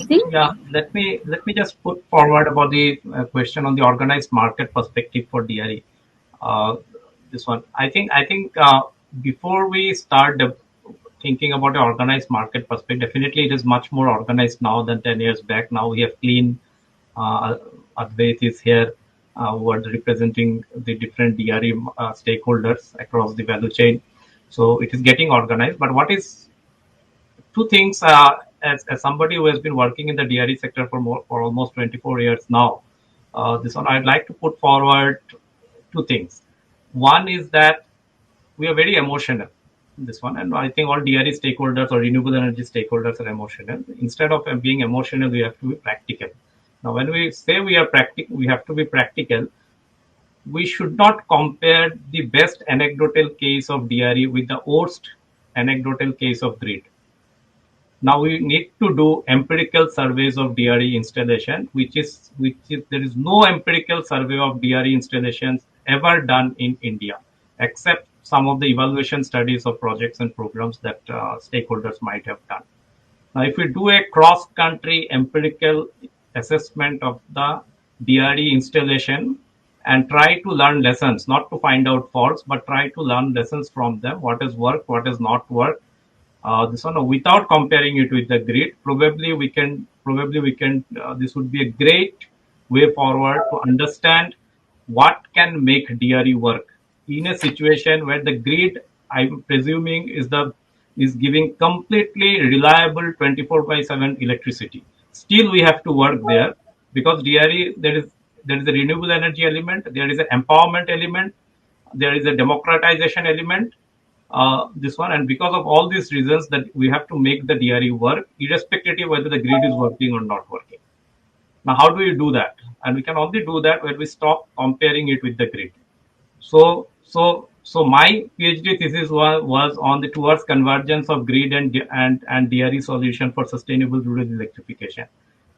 see? Yeah, let me just put forward about the question on the organized market perspective for DRE. Uh, this one, I think before we start thinking about the organized market perspective, definitely it is much more organized now than 10 years back. Now we have clean Advait is here, who are representing the different DRE stakeholders across the value chain. So it is getting organized. But what is two things, as somebody who has been working in the DRE sector for almost 24 years now, this one I'd like to put forward two things. One is that we are very emotional, this one, and I think all DRE stakeholders or renewable energy stakeholders are emotional. Instead of being emotional, we have to be practical. Now, when we say we have to be practical. We should not compare the best anecdotal case of DRE with the worst anecdotal case of grid. Now we need to do empirical surveys of DRE installation, which is there is no empirical survey of DRE installations ever done in India, except some of the evaluation studies of projects and programs that stakeholders might have done. Now, if we do a cross-country empirical assessment of the DRE installation and try to learn lessons, not to find out faults, but try to learn lessons from them, what has worked, what has not worked, this one without comparing it with the grid, this would be a great way forward to understand what can make DRE work in a situation where the grid, I'm presuming, is giving completely reliable 24/7 electricity. Still we have to work there, because DRE, there is a renewable energy element, there is an empowerment element, there is a democratization element, this one, and because of all these reasons that we have to make the DRE work irrespective of whether the grid is working or not working. Now, how do we do that? And we can only do that when we stop comparing it with the grid. So my PhD thesis was on the towards convergence of grid and DRE solution for sustainable rural electrification.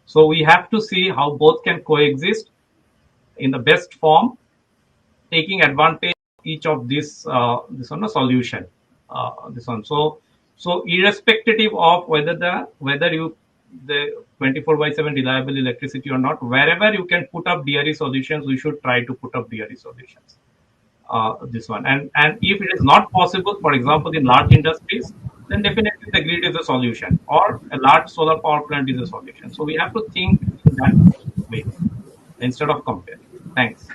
So we have to see how both can coexist in the best form, taking advantage of each of this one a solution. This one. So irrespective of whether you the 24/7 reliable electricity or not, wherever you can put up DRE solutions, we should try to put up DRE solutions. This one, and if it is not possible, for example, in large industries, then definitely the grid is a solution, or a large solar power plant is a solution. So we have to think in that way instead of comparing. Thanks.